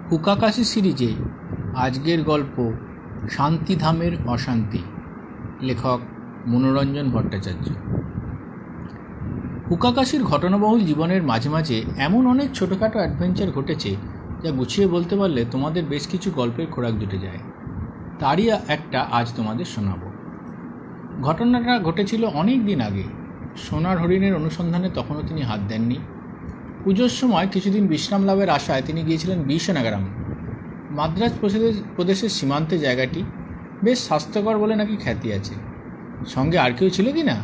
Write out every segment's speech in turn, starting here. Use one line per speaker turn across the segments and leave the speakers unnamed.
হুকাকাশি সিরিজে আজকের গল্প শান্তিধামের অশান্তি, লেখক মনোরঞ্জন ভট্টাচার্য। হুকাকাশির ঘটনাবহুল জীবনের মাঝে মাঝে এমন অনেক ছোটোখাটো অ্যাডভেঞ্চার ঘটেছে যা গুছিয়ে বলতে পারলে তোমাদের বেশ কিছু গল্পের খোরাক জুটে যায়। তারই একটা আজ তোমাদের শোনাব। ঘটনাটা ঘটেছিল অনেক দিন আগে। সোনার হরিণের অনুসন্ধানে তখনও তিনি হাত দেননি। পুজোর সময় কিছুদিন বিশ্রাম লাভের আশায় তিনি গিয়েছিলেন বিশ্বনাগারাম। মাদ্রাজ প্রদেশের সীমান্তে জায়গাটি বেশ স্বাস্থ্যকর বলে নাকি খ্যাতি আছে। সঙ্গে আর কেউ ছিল কি না?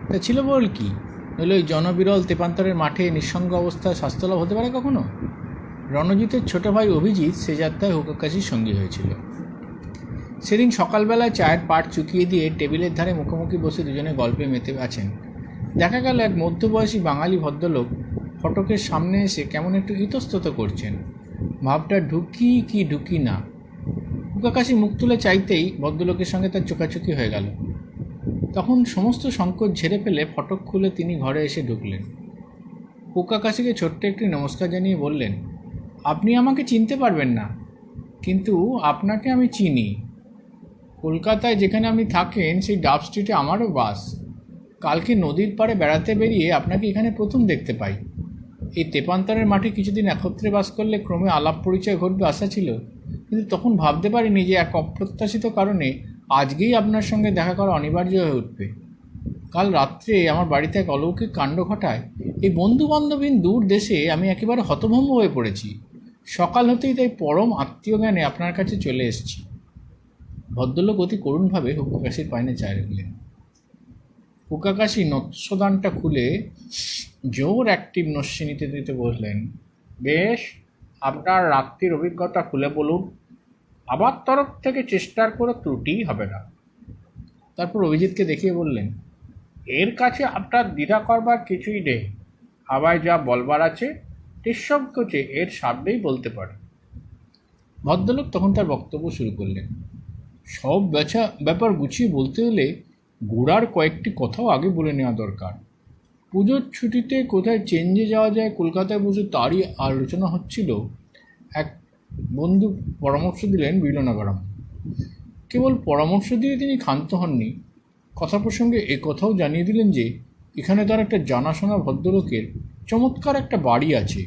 তা ছিল বল কি, নইলে ওই জনবিরল তেপান্তরের মাঠে নিঃসঙ্গ অবস্থায় স্বাস্থ্যলাভ হতে পারে কখনো? রণজিতের ছোট ভাই অভিজিৎ সে যাত্রায় হুকাকাশির সঙ্গী হয়েছিল। সেদিন সকালবেলায় চায়ের পাট চুকিয়ে দিয়ে টেবিলের ধারে মুখোমুখি বসে দুজনে গল্পে মেতে আছেন। দেখা গেল এক মধ্যবয়সী বাঙালি ভদ্রলোক ফটকের সামনে এসে কেমন একটু ইতস্তত করছেন। ভাবটা ঢুকি কি ঢুকি না। হুকাকাশি মুখ তুলে চাইতেই ভদ্রলোকের সঙ্গে তার চোখাচোখি হয়ে গেল। তখন সমস্ত সংকোচ ঝেড়ে ফেলে ফটক খুলে তিনি ঘরে এসে ঢুকলেন। হুকাকাশিকে ছোট্ট একটি নমস্কার জানিয়ে বললেন, আপনি আমাকে চিনতে পারবেন না, কিন্তু আপনাকে আমি চিনি। কলকাতায় যেখানে আপনি থাকেন সেই ডাব স্ট্রিটে আমারও বাস। কালকে নদীর পাড়ে বেড়াতে বেরিয়ে আপনাকে এখানে প্রথম দেখতে পাই। এই তেপান্তরের মাঠে কিছুদিন একত্রে বাস করলে ক্রমে আলাপ পরিচয় ঘটবে আশা ছিল, কিন্তু তখন ভাবতে পারিনি যে এক অপ্রত্যাশিত কারণে আজকেই আপনার সঙ্গে দেখা করা অনিবার্য হয়ে উঠবে। কাল রাত্রে আমার বাড়িতে এক অলৌকিক কাণ্ড ঘটায় এই বন্ধুবান্ধবহীন দূর দেশে আমি একেবারে হতভম্ব হয়ে পড়েছি। সকাল হতেই তাই পরম আত্মীয় জ্ঞানে আপনার কাছে চলে এসেছি। ভদ্রলোক অতি করুণভাবে হুকাকাশির পাইনে চায় রাখলেন। হুকাকাশি নৎসদানটা খুলে জোর অ্যাক্টিভ নস্যি নিতে দিতে বললেন, বেশ, আপনার রাত্রির অভিজ্ঞতা খুলে বলুন। আমার তরফ থেকে চেষ্টার কোনো ত্রুটিই হবে না। তারপর অভিজিৎকে দেখিয়ে বললেন, এর কাছে আপনার দ্বিধা করবার কিছুই নেই। আমায় যা বলবার আছে নিঃসংকোচে এর সামনেই বলতে পারে। ভদ্রলোক তখন তার বক্তব্য শুরু করলেন। সব ব্যাপার গুছিয়ে বলতে হলে গোড়ার কয়েকটি কথাও আগে বলে নেওয়া দরকার। পুজোর ছুটিতে কোথায় চেঞ্জে যাওয়া যায় কলকাতায় বসে তারই আলোচনা হচ্ছিল। এক বন্ধু পরামর্শ দিলেন বিলনগরম। কেবল পরামর্শ দিয়ে তিনি ক্ষান্ত হননি, কথা প্রসঙ্গে এ কথাও জানিয়ে দিলেন যে এখানে তার একটা জানাশোনা ভদ্রলোকের চমৎকার একটা বাড়ি আছে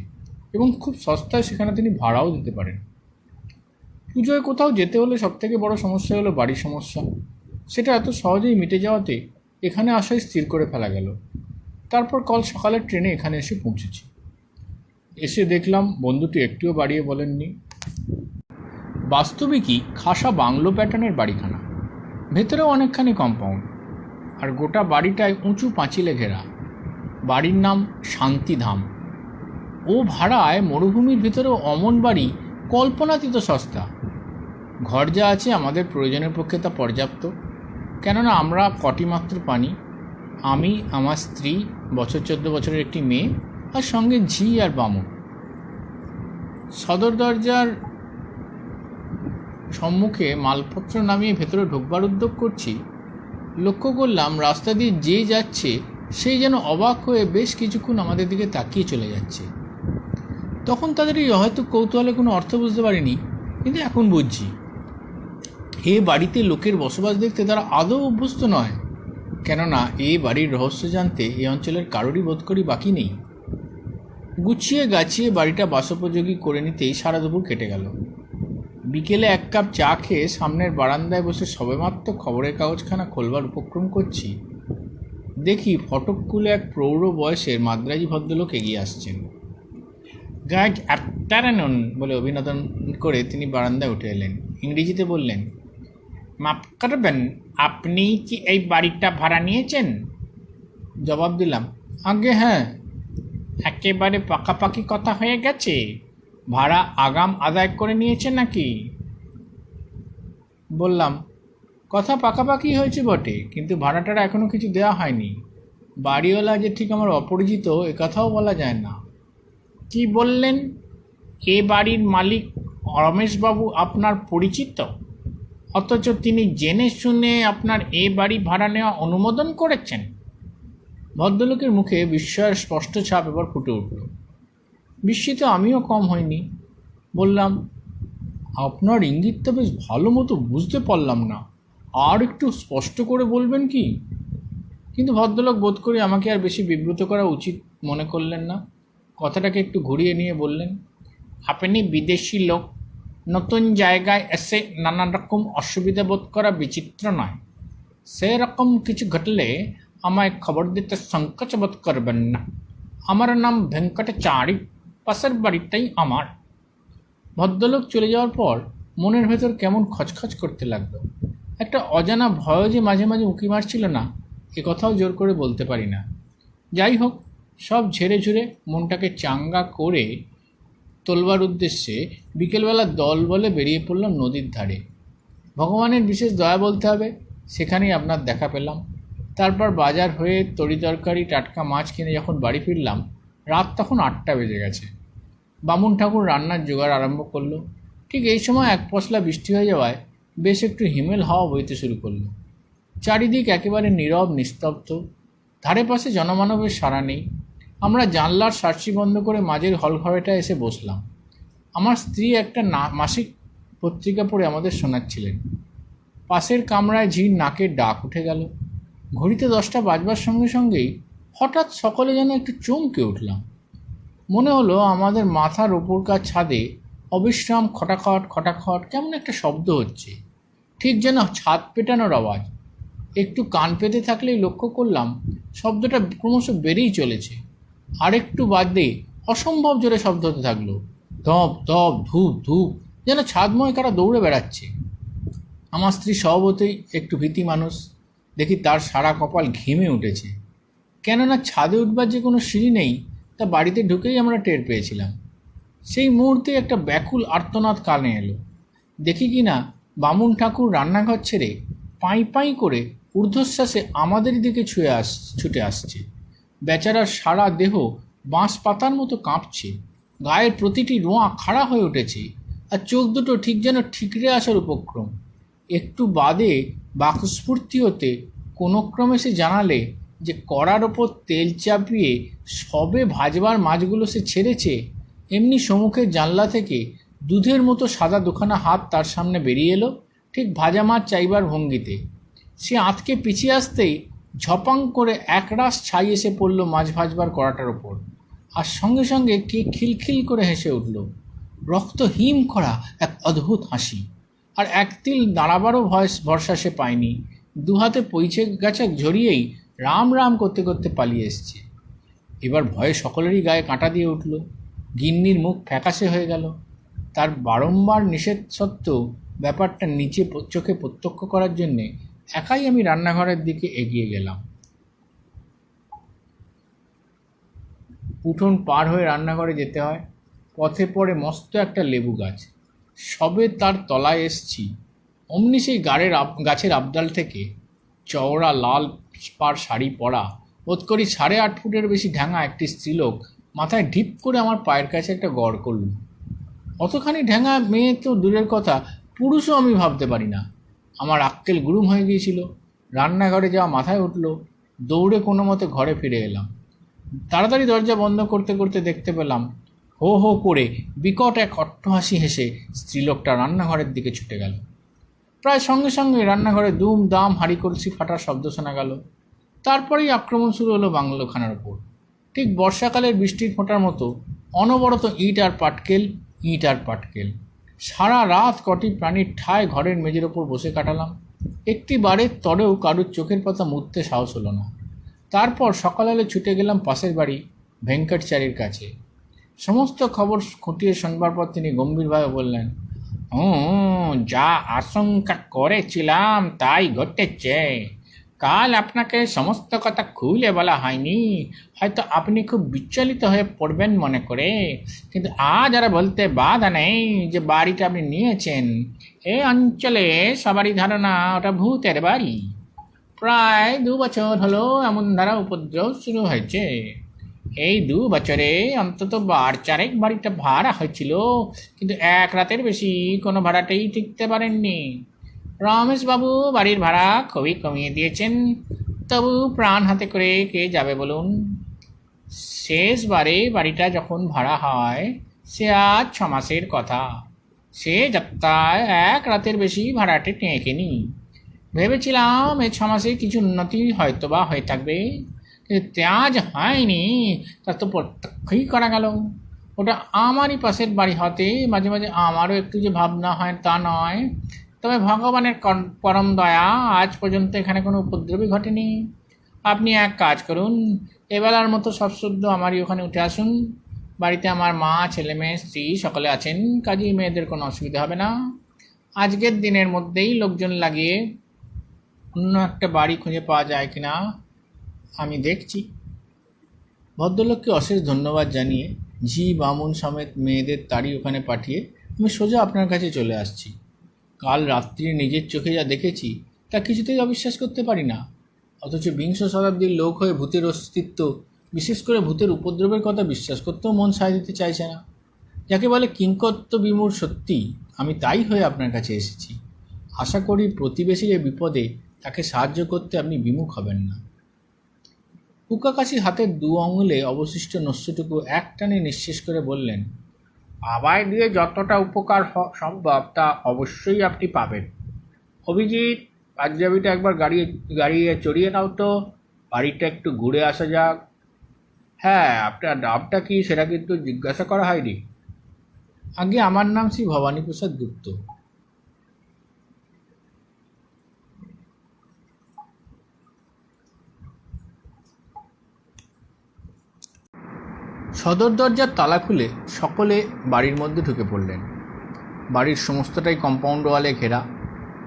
এবং খুব সস্তায় সেখানে তিনি ভাড়াও দিতে পারেন। পুজোয় কোথাও যেতে হলে সবথেকে বড় সমস্যা হলো বাড়ির সমস্যা। সেটা এত সহজেই মিটে যাওয়াতে এখানে আসাই স্থির করে ফেলা গেল। তারপর কাল সকালের ট্রেনে এখানে এসে পৌঁছেছি। এসে দেখলাম বন্ধুটি একটুও বাড়িয়ে বলেননি। বাস্তবিকই খাসা বাংলো প্যাটার্নের বাড়িখানা, ভেতরেও অনেকখানি কম্পাউন্ড, আর গোটা বাড়িটায় উঁচু পাঁচিলে ঘেরা। বাড়ির নাম শান্তিধাম। ও ভাড়ায় মরুভূমির ভেতরেও অমন বাড়ি কল্পনাতীত সস্তা। ঘর যা আছে আমাদের প্রয়োজনের পক্ষে তা পর্যাপ্ত, কেননা আমরা কটি মাত্র পানি, আমি, আমার স্ত্রী, 14 বছরের একটি মেয়ে, আর সঙ্গে ঝি আর বামন। সদর দরজার সম্মুখে মালপত্র নামিয়ে ভেতরে ঢোকবার উদ্যোগ করছি, লক্ষ্য করলাম রাস্তা দিয়ে যে যাচ্ছে সেই যেন অবাক হয়ে বেশ কিছুক্ষণ আমাদের দিকে তাকিয়ে চলে যাচ্ছে। তখন তাদের এই হয়তো কৌতূহলে কোনো অর্থ বুঝতে পারিনি, কিন্তু এখন বুঝছি। এ বাড়িতে লোকের বসবাস দেখতে তারা আদৌ অভ্যস্ত নয়, কেননা এ বাড়ির রহস্য জানতে এই অঞ্চলের কারোরই বোধ করি বাকি নেই। গুছিয়ে গাছিয়ে বাড়িটা বাসোপযোগী করে নিতেই সারা দুপুর কেটে গেল। বিকেলে এক কাপ চা খেয়ে সামনের বারান্দায় বসে সবেমাত্র খবরের কাগজখানা খোলবার উপক্রম করছি, দেখি ফটক খুলে এক প্রৌঢ় বয়সের মাদ্রাজি ভদ্রলোক এগিয়ে আসছেন। গুড আফটারনুন বলে অভিনন্দন করে তিনি বারান্দায় উঠে এলেন। ইংরেজিতে বললেন, মাফ করবেন, আপনি কি এই বাড়িটা ভাড়া নিয়েছেন? জবাব দিলাম, আগে হ্যাঁ। একেবারে পাকাপাকি কথা হয়ে গেছে? ভাড়া আগাম আদায় করে নিয়েছেন নাকি? বললাম, কথা পাকাপাকি হয়েছে বটে, কিন্তু ভাড়াটারা এখনও কিছু দেওয়া হয়নি। বাড়িওয়ালা যে ঠিক আমার অপরিচিত এ কথাও বলা যায় না। কি বললেন? এ বাড়ির মালিক রমেশবাবু আপনার পরিচিত, অথচ তিনি জেনে শুনে আপনার এ বাড়ি ভাড়া নেওয়া অনুমোদন করেছেন? ভদ্রলোকের মুখে বিস্ময়ের স্পষ্ট ছাপ এবার ফুটে উঠল। বিস্মিত আমিও কম হইনি। বললাম, আপনার ইঙ্গিতটা বেশ ভালো মতো বুঝতে পারলাম না, আর একটু স্পষ্ট করে বলবেন কি? কিন্তু ভদ্রলোক বোধ করি আমাকে আর বেশি বিব্রত করা উচিত মনে করলেন না। কথাটাকে একটু ঘুরিয়ে নিয়ে বললেন, আপনি বিদেশি লোক, নতুন জায়গায় এসে নানান রকম অসুবিধা বোধ করা বিচিত্র নয়। সেরকম কিছু ঘটলে আমায় খবর দিতে সংকোচ বোধ করবেন না। আমার নাম ভেঙ্কটাচারী, পাশের বাড়িটাই আমার। ভদ্রলোক চলে যাওয়ার পর মনের ভেতর কেমন খচখচ করতে লাগলো। একটা অজানা ভয় যে মাঝে মাঝে উঁকি মারছিল না, এ কথাও জোর করে বলতে পারি না। যাই হোক, সব ঝেড়ে ঝুড়ে মনটাকে চাঙ্গা করে তোলবার উদ্দেশ্যে বিকেলবেলা দল বলে বেরিয়ে পড়লাম নদীর ধারে। ভগবানের বিশেষ দয়া বলতে হবে, সেখানেই আপনার দেখা পেলাম। তারপর বাজার হয়ে তরি তরকারি টাটকা মাছ কিনে যখন বাড়ি ফিরলাম, রাত তখন 8টা বেজে গেছে। বামুন ঠাকুর রান্নার জোগাড় আরম্ভ করলো। ঠিক এই সময় এক পশলা বৃষ্টি হয়ে যাওয়ায় বেশ একটু হিমেল হাওয়া বইতে শুরু করলো। চারিদিক একেবারে নীরব নিস্তব্ধ, ধারে পাশে জনমানবের সাড়া নেই। আমরা জানলার সার্সি বন্ধ করে মাঝের হলঘরেটা এসে বসলাম। আমার স্ত্রী একটা মাসিক পত্রিকা পড়ে আমাদের শোনাচ্ছিলেন। পাশের কামরায় ঝির নাকের ডাক উঠে গেল। ঘড়িতে 10টা বাজবার সঙ্গে সঙ্গেই হঠাৎ সকলে যেন একটু চমকে উঠলাম। মনে হলো আমাদের মাথার ওপরকার ছাদে অবিশ্রাম খটাখট খটাখট কেমন একটা শব্দ হচ্ছে, ঠিক যেন ছাদ পেটানোর আওয়াজ। একটু কান পেতে থাকলেই লক্ষ্য করলাম শব্দটা ক্রমশ বেড়েই চলেছে। আরেকটু বাদে অসম্ভব জোরে শব্দ হতে থাকলো, ধপ ধপ ধূপ ধূপ, যেন ছাদময় কারা দৌড়ে বেড়াচ্ছে। আমার স্ত্রী স্বভাবতই একটু ভীতি মানুষ, দেখি তার সারা কপাল ঘেমে উঠেছে। কেননা ছাদে উঠবার যে কোনো সিঁড়ি নেই, তা বাড়িতে ঢুকেই আমরা টের পেয়েছিলাম। সেই মুহূর্তে একটা ব্যাকুল আর্তনাদ কানে এলো। দেখি কি না বামুন ঠাকুর রান্নাঘর ছেড়ে পাই পাই করে ঊর্ধ্বশ্বাসে আমাদের দিকে ছুটে আসছে। বেচারার সারা দেহ বাঁশ পাতার মতো কাঁপছে, গায়ের প্রতিটি রোঁয়া খাড়া হয়ে উঠেছে, আর চোখ দুটো ঠিক যেন ঠিকরে আসার উপক্রম। একটু বাদে বাকস্ফূর্তি হতে কোনো ক্রমে সে জানালে যে কড়ার ওপর তেল চাপিয়ে সবে ভাজবার মাছগুলো সে ছেড়েছে। এমনি সম্মুখের জানলা থেকে দুধের মতো সাদা দুখানা হাত তার সামনে বেরিয়ে এলো, ঠিক ভাজা মাছ চাইবার ভঙ্গিতে। সে আঁতকে পিছিয়ে আসতেই ঝপাং করে একরাশ ছাই এসে পড়ল মাছ ভাজবার কড়াটার ওপর, আর সঙ্গে সঙ্গে কে খিলখিল করে হেসে উঠল। রক্ত হিম করা এক অদ্ভুত হাসি, আর এক তিল দাঁড়াবারও ভরসা সে পায়নি। দুহাতে পইছে গাছা ঝরিয়েই রাম রাম করতে করতে পালিয়ে এসছে। এবার ভয়ে সকলেরই গায়ে কাঁটা দিয়ে উঠল। গিন্নির মুখ ফ্যাকাশে হয়ে গেল। তার বারংবার নিষেধ সত্ত্বেও ব্যাপারটা নিচে চোখে প্রত্যক্ষ করার জন্যে একাই আমি রান্নাঘরের দিকে এগিয়ে গেলাম। উঠোন পার হয়ে রান্নাঘরে যেতে হয়। পথে পড়ে মস্ত একটা লেবু গাছ। সবে তার তলায় এসছি, অমনি সেই গাছের আবডাল থেকে চওড়া লাল পাড় শাড়ি পরা, বোধ করি 8.5 ফুটের বেশি ঢ্যাঙা একটি স্ত্রীলোক মাথায় ঢিপ করে আমার পায়ের কাছে একটা গড় করল। অতখানি ঢ্যাঙা মেয়ে তো দূরের কথা, পুরুষও আমি ভাবতে পারি না। আমার আক্কেল গুরুম হয়ে গিয়েছিল। রান্নাঘরে যাওয়া মাথায় উঠল। দৌড়ে কোনো মতে ঘরে ফিরে এলাম। তাড়াতাড়ি দরজা বন্ধ করতে করতে দেখতে পেলাম হো হো করে বিকট এক অট্টহাসি হেসে স্ত্রীলোকটা রান্নাঘরের দিকে ছুটে গেল। প্রায় সঙ্গে সঙ্গে রান্নাঘরে দুম দাম হাঁড়ি কলসি ফাটার শব্দ শোনা গেল। তারপরেই আক্রমণ শুরু হলো বাংলোখানার ওপর। ঠিক বর্ষাকালের বৃষ্টির ফোঁটার মতো অনবরত ইট আর পাটকেল, ইট আর পাটকেল। সারা রাত কটি প্রাণীর ঠায় ঘরের মেঝের ওপর বসে কাটালাম। একটি বারের তরেও কারুর চোখের পাতা মুছতে সাহস হলো না। তারপর সকালে ছুটে গেলাম পাশের বাড়ি ভেঙ্কটচারীর কাছে। সমস্ত খবর খুঁটিয়ে শোনবার পর তিনি গম্ভীরভাবে বললেন, যা আশঙ্কা করেছিলাম তাই ঘটেছে। কাল আপনাকে সমস্ত কথা খুলে বলা হয়নি, হয়তো আপনি খুব বিচলিত হয়ে পড়বেন মনে করে, কিন্তু আজ আর বলতে বাধা নেই যে বাড়িটা আপনি নিয়েছেন, এই অঞ্চলে সবারই ধারণা ওটা ভূতের বাড়ি। প্রায় 2 বছর হলো এমন ধারা উপদ্রব শুরু হয়েছে। এই 2 বছরে অন্তত 4 বাড়িটা ভাড়া হয়েছিল, কিন্তু 1 রাতের বেশি কোনো ভাড়াটাই টিকতে পারেননি। রমেশবাবু বাড়ির ভাড়া খুবই কমিয়ে দিয়েছেন, তবু প্রাণ হাতে করে কে যাবে বলুন। শেষবারে বাড়িটা যখন ভাড়া হয় সে আজ 6 মাসের কথা। সে যাত্রায় এক রাতের বেশি ভাড়াটে টেঁকেনি। ভেবেছিলাম এই 6 মাসে কিছু উন্নতি হয়তো বা হয়ে থাকবে, কিন্তু তা যে হয়নি তা তো প্রত্যক্ষই করা গেল। ওটা আমারই পাশের বাড়ি হতে মাঝে মাঝে আমারও একটু যে ভাবনা হয় তা নয়, তবে ভগবানের পরম দয়া আজ পর্যন্ত এখানে কোনো উপদ্রবই ঘটেনি। আপনি এক কাজ করুন, এবেলার মতো সব শুদ্ধ আমারই ওখানে উঠে আসুন। বাড়িতে আমার মা, ছেলে মেয়ে, স্ত্রী সকলে আছেন, কাজেই মেয়েদের কোনো অসুবিধা হবে না। আজকের দিনের মধ্যেই লোকজন লাগিয়ে অন্য একটা বাড়ি খুঁজে পাওয়া যায় কিনা আমি দেখছি। ভদ্রলোককে অশেষ ধন্যবাদ জানিয়ে ঝি বামুন সমেত মেয়েদের তাড়ি ওখানে পাঠিয়ে আমি সোজা আপনার কাছে চলে আসছি। কাল রাত্রি নিজের চোখে যা দেখেছি তা কিছুতেই অবিশ্বাস করতে পারি না, অথচ বিংশ শতাব্দীর লোক হয়ে ভূতের অস্তিত্ব, বিশেষ করে ভূতের উপদ্রবের কথা বিশ্বাস করতেও মন সায় দিতে চাইছে না। যাকে বলে কিংকর্ত বিমূঢ় সত্যি, আমি তাই হয়ে আপনার কাছে এসেছি। আশা করি প্রতিবেশীর এ বিপদে তাকে সাহায্য করতে আপনি বিমুখ হবেন না। হুকাকাশি হাতের 2 আঙুলে অবশিষ্ট নস্যটুকু একটানে নিঃশেষ করে বললেন, আমায় দিয়ে যতটা উপকার সম্ভব তা অবশ্যই আপনি পাবেন। অভিজিৎ, পাঞ্জাবিটা একবার গাড়িয়ে চড়িয়ে নাও তো, বাড়িটা একটু ঘুরে আসা যাক। হ্যাঁ, আপনার নামটা কি সেটা কিন্তু জিজ্ঞাসা করা হয়নি। আগে আমার নাম শ্রী ভবানীপ্রসাদ গুপ্ত। সদর দরজার তালা খুলে সকলে বাড়ির মধ্যে ঢুকে পড়লেন। বাড়ির সমস্তটাই কম্পাউন্ড ওয়ালে ঘেরা,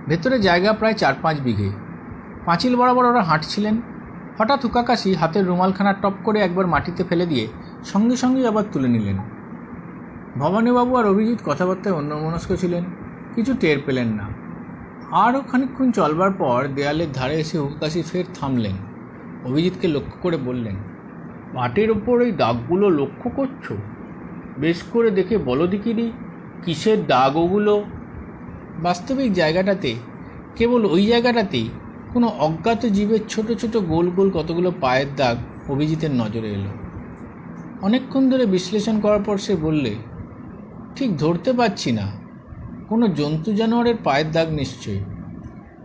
ভেতরে জায়গা প্রায় 4-5 বিঘে। পাঁচিল বরাবর ওরা হাঁটছিলেন। হঠাৎ হুকাকাশি হাতের রুমালখানা টপ করে একবার মাটিতে ফেলে দিয়ে সঙ্গে সঙ্গেই আবার তুলে নিলেন। ভবানীবাবু আর অভিজিৎ কথাবার্তায় অন্যমনস্ক ছিলেন, কিছু টের পেলেন না। আরও খানিকক্ষণ চলবার পর দেয়ালের ধারে এসে হুকাকাশি ফের থামলেন। অভিজিৎকে লক্ষ্য করে বললেন, মাটির ওপর এই দাগগুলো লক্ষ্য করছো? বেশ করে দেখে বলো দেখিনি, কিসের দাগ ওগুলো? বাস্তবিক জায়গাটাতে, কেবল ওই জায়গাটাতেই কোনো অজ্ঞাত জীবের ছোট ছোট গোল গোল কতগুলো পায়ের দাগ অভিজিতের নজরে এলো। অনেকক্ষণ ধরে বিশ্লেষণ করার পর সে বললে, ঠিক ধরতে পারছি না, কোনো জন্তু জানোয়ারের পায়ের দাগ নিশ্চয়ই।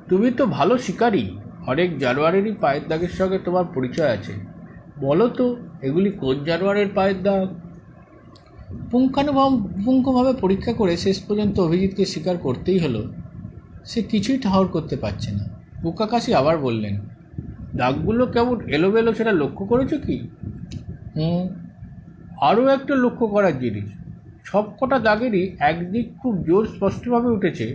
তুমি তো ভালো শিকারী, অনেক জানোয়ারেরই পায়ের দাগের সঙ্গে তোমার পরিচয় আছে। বলো তো, এগুলি কোন জানোয়ারের পায়ের দাগ? পুঙ্খানুপুঙ্খভাবে পরীক্ষা করে শেষ পর্যন্ত অভিজিৎকে স্বীকার করতেই হলো সে কিছুই ঠাহর করতে পারছে না। হুকাকাশি আবার বললেন, দাগগুলো কেমন এলোমেলো সেটা লক্ষ্য করেছো কি? আরও একটা লক্ষ্য করার জিনিস, সব কটা দাগেরই একদিক খুব জোর স্পষ্টভাবে উঠেছে,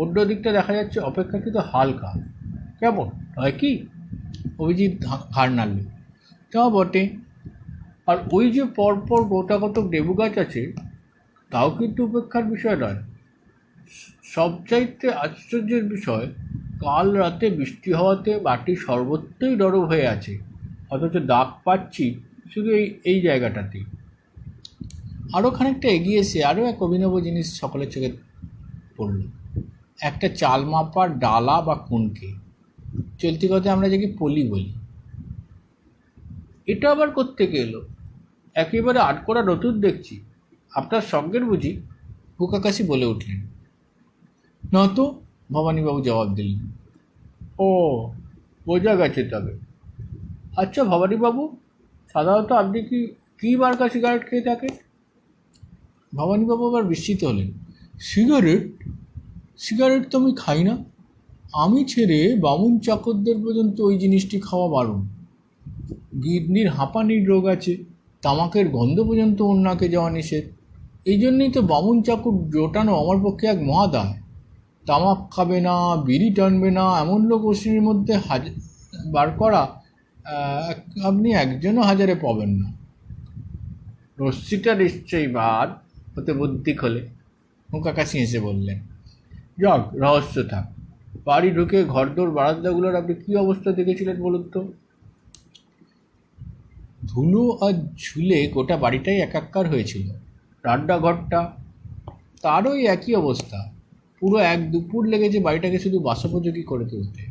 অন্য দিকটা দেখা যাচ্ছে অপেক্ষাকৃত হালকা। কেমন হয় কি? অভিজিৎ ঘাড় নাড়ল। তা বটে। আর ওই যে পরপর গোটাকতক লেবু গাছ আছে, তাও কিন্তু উপেক্ষার বিষয় নয়। সবচাইতে আশ্চর্যের বিষয়, কাল রাতে বৃষ্টি হওয়াতে মাটি সর্বত্রই নরম হয়ে আছে, অথচ দাগ পাচ্ছি শুধু এই জায়গাটাতেই। আরও খানিকটা এগিয়ে এসে আরও এক অভিনব জিনিস সকলের চোখে পড়ল। একটা চাল মাপার ডালা বা কুনকে, চলতি কথায় আমরা যাকে পলি বলি। এটা আবার কোত্থেকে এলো? একেবারে আটকোড়া নতুন দেখছি। আপনার সঙ্গের বুঝি? হুকাকাশি বলে উঠলেন। না তো, ভবানীবাবু জবাব দিলেন। ও, বোঝা গেছে তবে। আচ্ছা ভবানীবাবু, সাধারণত আপনি কী মার্কা সিগারেট খেয়ে থাকেন? ভবানীবাবু আবার বিস্মিত হলেন। সিগারেট তো আমি খাই না। আমি ছেড়ে বামুন চাকরদের পর্যন্ত ওই জিনিসটি খাওয়া বারণ। কিডনির হাঁপানির রোগ আছে, তামাকের গন্ধ পর্যন্ত ওর নাকে যাওয়া নিষেধ। এই জন্যই তো বামুন চাকুর জোটানো আমার পক্ষে এক মহাদায়। তামাক খাবে না, বিড়ি টানবে না, এমন লোক অশ্বিনীর মধ্যে বার করা আপনি একজনও হাজারে পাবেন না। রশ্মিটা নিশ্চয়ই বাদ হতে বুদ্ধি খোলে, হুকাকাশি হেসে বললেন। যাক, রহস্য থাক। বাড়ি ঢুকে ঘরদোর বারান্দাগুলোর আপনি কী অবস্থা দেখেছিলেন বলুন তো? ধুলো আর ঝুলে গোটা বাড়িটাই একাকার হয়েছিল। রান্নাঘরটা, তারও একই অবস্থা। পুরো 1-2 লেগেছে বাড়িটাকে শুধু বাসোপযোগী করে তুলতে।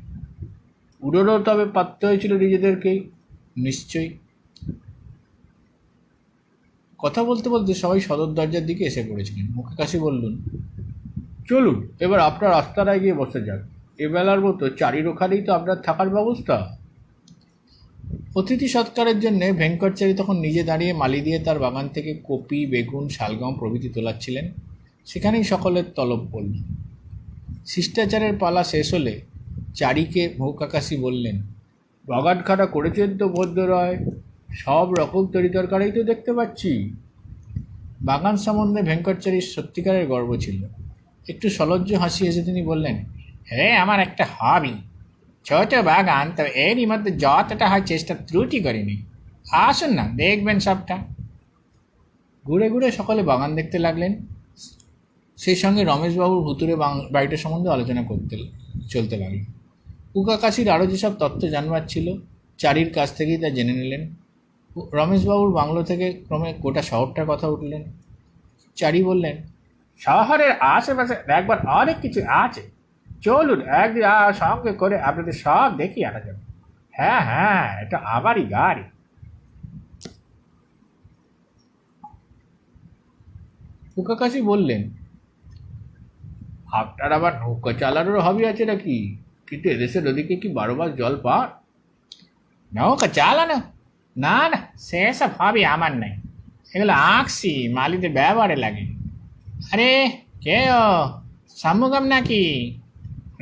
উড়োরও তবে পাততে হয়েছিল নিজেদেরকেই, নিশ্চয়ই। কথা বলতে বলতে সবাই সদর দরজার দিকে এসে পড়েছিলেন। হুকাকাশি বললেন, চলুন এবার আপনার রাস্তাটায় গিয়ে বসে যান, এবেলার মতো চারির ওখানেই তো আপনার থাকার ব্যবস্থা। অতিথি সৎকারের জন্যে ভেঙ্কটচারী তখন নিজে দাঁড়িয়ে মালি দিয়ে তার বাগান থেকে কপি, বেগুন, শালগম প্রভৃতি তোলাচ্ছিলেন। সেখানেই সকলের তলব পড়ল। শিষ্টাচারের পালা শেষ হলে চারিকে মৌকাকাশি বললেন, বাগান খাটা করেছেন তো ভদ্ররায়, সব রকম তরিতরকারি তো দেখতে পাচ্ছি। বাগান সম্বন্ধে ভেঙ্কটচারীর সত্যিকারের গর্ব ছিল। একটু সলজ্জ হাসি হেসে তিনি বললেন, আমার একটা হবি, ছোট বাগান, তো এরই মধ্যে যতটা হয় চেষ্টা ত্রুটি করিনি। আসুন না, দেখবেন সবটা। ঘুরে ঘুরে সকলে বাগান দেখতে লাগলেন। সেই সঙ্গে রমেশবাবুর ভুতুরে বাড়িটা সম্বন্ধে আলোচনা চলতে লাগল। কুকাকাশির আরও যেসব তথ্য জানবার ছিল চারির কাছ থেকেই তা জেনে নিলেন। রমেশবাবুর বাংলো থেকে ক্রমে গোটা শহরটার কথা উঠলেন। চারি বললেন, শহরের আশেপাশে একবার অনেক কিছু আছে, চলুন একদিন সঙ্গে করে আপনাদের সব দেখিয়ে আনা যাবে। হ্যাঁ, এটা আমারই গাড়ি। কুকাকাশি বললেন, আপনার আবার নৌকা চালানোর হবি আছে নাকি? কিন্তু এদেশের ওদিকে কি 12 মাস জল পান? নৌকা চালানো? না, সেসব হবি আমার নাই। এগুলো আঁকছি, মালিদের ব্যবহারে লাগে। আরে কে ও, শামুগাম নাকি?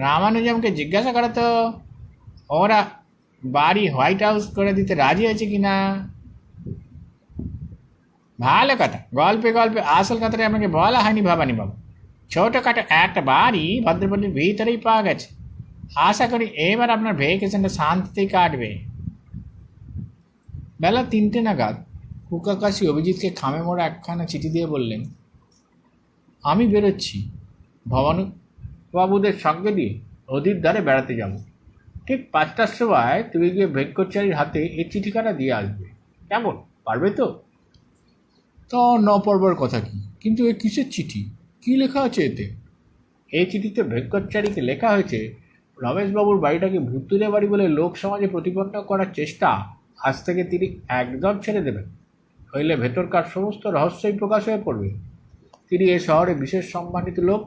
রামানুজমকে জিজ্ঞাসা করো তো, ওরা বাড়ি হোয়াইট হাউস করে দিতে রাজি হয়েছে কিনা। ভালো কথা, গল্পে গল্পে আসল কথাটা আমাকে বলা হয়নি ভবানী বাবু। ছোটোখাটো একটা বাড়ি ভদ্রপল্লীর ভিতরেই পাওয়া গেছে। আশা করি এবার আপনার ভেকেশনটা শান্তিতেই কাটবে। বেলা 3টে নাগাদ কুকাকাশি অভিজিৎকে খামে মোড়া একখানা চিঠি দিয়ে বললেন, আমি বেরোচ্ছি, ভবানুবাবুদের সঙ্গে দিয়ে নদীর ধারে বেড়াতে যাব। ঠিক 5টার সময় তুমি গিয়ে ভেঙ্কটচারীর হাতে এই চিঠিখানা দিয়ে আসবে। কেমন, পারবে তো? তা না পারবার কথা কি, কিন্তু এ কিসের চিঠি? কি লেখা আছে এতে? এই চিঠিতে ভেঙ্কটচারীকে লেখা হয়েছে, রমেশবাবুর বাড়িটাকে ভুতুরে বাড়ি বলে লোক সমাজে প্রতিপন্ন করার চেষ্টা আজ থেকে তিনি একদম ছেড়ে দেবেন, হইলে ভেতরকার সমস্ত রহস্যই প্রকাশ হয়ে পড়বে। তিনি এ শহরে বিশেষ সম্মানিত লোক,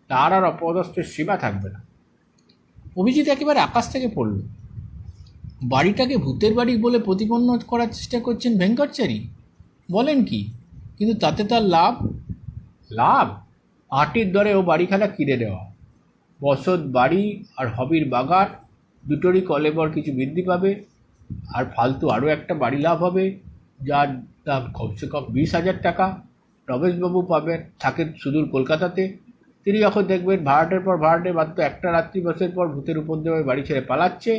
তার আর অপদস্থের সীমা থাকবে না। অভিজিৎ একেবারে আকাশ থেকে পড়ল। বাড়িটাকে ভূতের বাড়ি বলে প্রতিপন্ন করার চেষ্টা করছেন ভেঙ্কটচারী? বলেন কি? কিন্তু তাতে তার লাভ? আটির দরে ও বাড়িখানা কিনে দেওয়া। বসত বাড়ি আর হবির বাগান দুটোরই কলেবর কিছু বৃদ্ধি পাবে, আর ফালতু আরও একটা বাড়ি লাভ হবে, যার দাম কমসে কম 20,000 টাকা। রমেশবাবু পাবেন, থাকেন সুদূর কলকাতাতে। তিনি যখন দেখবেন ভাড়াটের পর ভাড়াটে মাত্র একটা রাত্রি বছর পর ভূতের উপদ্রবে বাড়ি ছেড়ে পালাচ্ছে,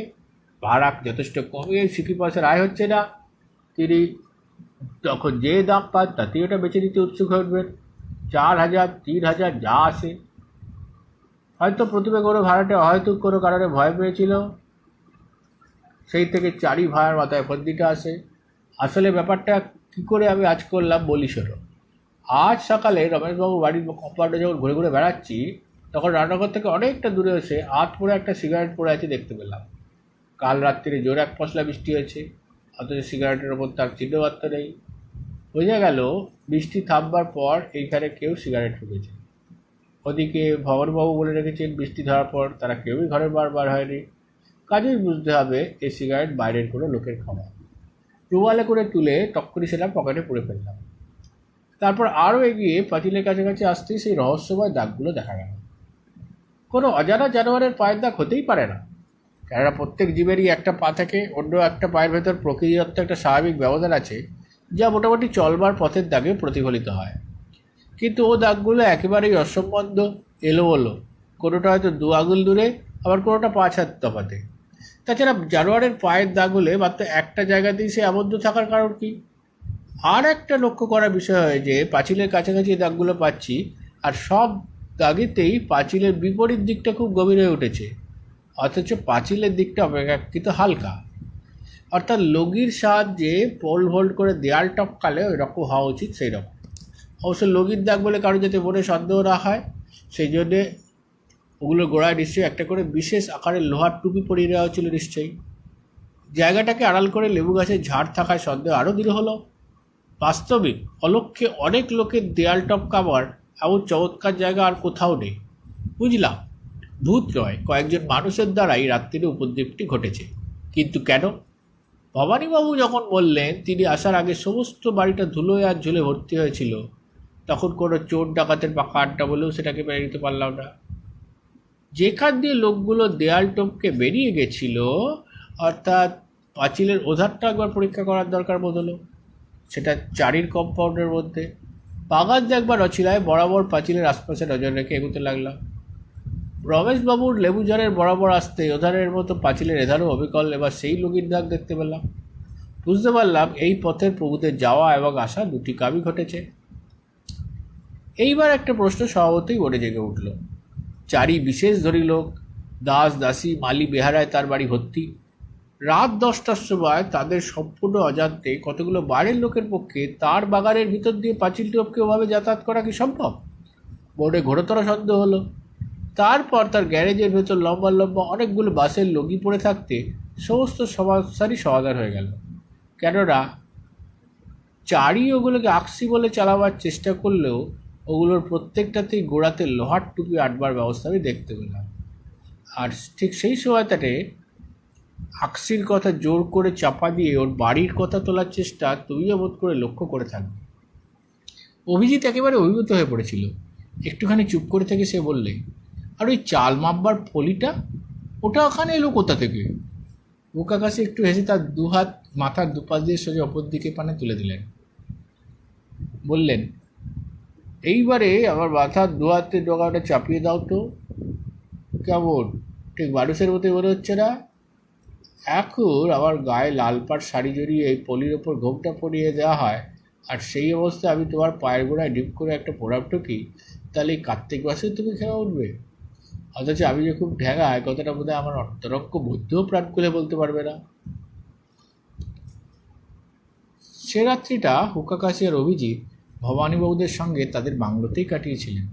ভাড়া যথেষ্ট কমিয়ে সিকি পয়সার আয় হচ্ছে না, তিনি তখন যে দাম পান তাতেই ওটা বেছে নিতে উৎসুক হয়ে উঠবেন। 4,000, 3,000 যা আসে। হয়তো প্রথমে কোনো ভাড়াটে হয়তো কোনো কারণে ভয় পেয়েছিল, সেই থেকে চারি ভাড়ার মাথায় ফন্দিটা আসে। আসলে ব্যাপারটা কী করে আমি আজ করলাম বলি শোনো। আজ সকালে রমেশবাবু বাড়ির কম্পাউন্ডে যখন ঘুরে ঘুরে বেড়াচ্ছি, তখন রান্নাঘর থেকে অনেকটা দূরে এসে আধ পড়ে একটা সিগারেট পড়ে আছে দেখতে পেলাম। কাল রাত্রিরে জোর এক পশলা বৃষ্টি হয়েছে, অথচ সিগারেটের ওপর তার চিহ্নমাত্র নেই। বোঝা গেল বৃষ্টি থামবার পর এইখানে কেউ সিগারেট ঢুকেছে। ওদিকে ভবনবাবু বলে রেখেছেন বৃষ্টি ধরার পর তারা কেউই ঘরের বার হয়নি। কাজেই বুঝতে হবে এই সিগারেট বাইরের কোনো লোকের খাওয়া। রুমালে করে তুলে টক্করি সেটা পকেটে পুরে ফেললাম। তারপর আরও এগিয়ে পাঁচিলের কাছাকাছি আসতেই সেই রহস্যময় দাগগুলো দেখা গেল। কোনো অজানা জানোয়ারের পায়ের দাগ হতেই পারে না, কেননা প্রত্যেক জীবেরই একটা পা থেকে অন্য একটা পায়ের ভেতর প্রকৃতিদত্ত একটা স্বাভাবিক ব্যবধান আছে, যা মোটামুটি চলবার পথের দাগে প্রতিফলিত হয়। কিন্তু ও দাগগুলো একেবারেই অসম্বন্ধ, এলোমেলো, কোনোটা হয়তো 2 আঙুল দূরে, আবার কোনোটা 5 হাত তফাতে। তাছাড়া জানোয়ারের পায়ের দাগ হলে মাত্র একটা জায়গাতেই সে আবদ্ধ থাকার কারণ কি? আর একটা লক্ষ্য করার বিষয় হয় যে পাঁচিলের কাছাকাছি দাগগুলো পাচ্ছি, আর সব দাগেতেই পাঁচিলের বিপরীত দিকটা খুব গভীর হয়ে উঠেছে, অথচ পাঁচিলের দিকটা অপেক্ষাকৃত হালকা। অর্থাৎ লগির সাহায্যে পোল ভোল্ট করে দেয়াল টপকালে ওই রকম হওয়া উচিত, সেই রকম। অবশ্য লগির দাগ বলে কারো যাতে মনে সন্দেহ না হয়, সেই জন্যে ওগুলোর গোড়ায় নিশ্চয়ই একটা করে বিশেষ আকারের লোহার টুপি পরিয়ে দেওয়া হচ্ছিল নিশ্চয়ই। জায়গাটাকে আড়াল করে লেবু গাছের ঝাড় থাকায় সন্দেহ আরও দৃঢ় হলো। বাস্তবিক অলক্ষ্যে অনেক লোকের দেয়াল টপকাবার এমন চমৎকার জায়গা আর কোথাও নেই। বুঝলাম, ভূত নয়, কয়েকজন মানুষের দ্বারাই রাত্রিরে উপদ্রবটি ঘটেছে। কিন্তু কেন? ভবানীবাবু যখন বললেন তিনি আসার আগে সমস্ত বাড়িটা ধুলোয় আর ঝুলে ভর্তি হয়েছিল, তখন কোনো চোর ডাকাতের পাকা আড্ডা বলেও সেটাকে মেনে নিতে পারলাম না। যেখান দিয়ে লোকগুলো দেয়াল টপকে বেরিয়ে গেছিল, অর্থাৎ পাঁচিলের ওধারটা একবার পরীক্ষা করার দরকার বোধ হলো। সেটা চারির কম্পাউন্ডের মধ্যে বাগান দেখবার অছিলায় বরাবর পাঁচিলের আশপাশে নজর রেখে এগোতে লাগলাম। রমেশবাবুর লেবুঝাড়ের বরাবর আসতে ওধারের মতো পাঁচিলের এধারও অবিকল এবার সেই লগির দাগ দেখতে পেলাম। বুঝতে পারলাম এই পথের প্রভুদের যাওয়া এবং আসা দুটি কামই ঘটেছে। এইবার একটা প্রশ্ন স্বভাবতই মনে জেগে উঠল। চারি বিশেষ ধনী লোক, দাস দাসী মালি বেহারায় তার বাড়ি ভর্তি। রাত 10টার সময় তাদের সম্পূর্ণ অজান্তে কতগুলো বাইরের লোকের পক্ষে তার বাগানের ভিতর দিয়ে পাঁচিল টপকে ওভাবে যাতায়াত করা কি সম্ভব? মনে ঘোরতর সন্দেহ হলো। তারপর তার গ্যারেজের ভেতর লম্বা লম্বা অনেকগুলো বাসের লগি পড়ে থাকতে সমস্ত সমস্যারই সমাধান হয়ে গেল। কেননা চারি ওগুলোকে আকসি বলে চালাবার চেষ্টা করলেও ওগুলোর প্রত্যেকটাতেই গোড়াতে লোহার টুপি আটবার ব্যবস্থা আমি দেখতে পেলাম। আর ঠিক সেই সময়টাতে আকসির কথা জোর করে চাপা দিয়ে ওর বাড়ির কথা তোলার চেষ্টা তুমিও বোধ করে লক্ষ্য করে থাকবে। অভিজিৎ একেবারে অভিভূত হয়ে পড়েছিল। একটুখানি চুপ করে থেকে সে বললে, আর ওই চাল মাপবার ফলিটা, ওটা ওখানে এলো কোথা থেকে? বোকাকাশি একটু হেসে তার দুহাত মাথার দুপাশ দিয়ে সোজা অপর দিকে পানে তুলে দিলেন। বললেন, এইবারে আমার মাথার দুহাতে ডগাটা চাপিয়ে দাও তো। কেমন, ঠিক মানুষের মতোই মনে হচ্ছে না? এখন আমার গায়ে লাল পাড় শাড়ি জড়িয়ে এই পলির ওপর ঘোমটা পরিয়ে দেওয়া হয়, আর সেই অবস্থায় আমি তোমার পায়ের গোড়ায় ডিপ করে একটা প্রণাম টুকি, তাহলে এই কার্তিক মাসে তুমি খেয়ে উঠবে? অথচ আমি যে খুব ঢ্যাঙা, কথাটা বোধ হয় আমার অন্তরঙ্গ বুদ্ধিও প্রাণ খুলে বলতে পারবে না। সে রাত্রিটা হুকাকাশি আর অভিজিৎ ভবানীবাবুদের সঙ্গে তাদের বাংলোতেই কাটিয়েছিলেন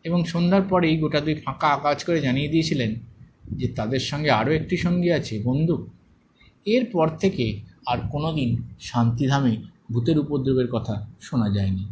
এবং সন্ধ্যার পরেই গোটা দুই ফাঁকা আকাশ করে জানিয়ে দিয়েছিলেন যে তাদের সঙ্গে আরও একটি সঙ্গী আছে, বন্দুক। এরপর থেকে আর কোনোদিন শান্তিধামে ভূতের উপদ্রবের কথা শোনা যায়নি।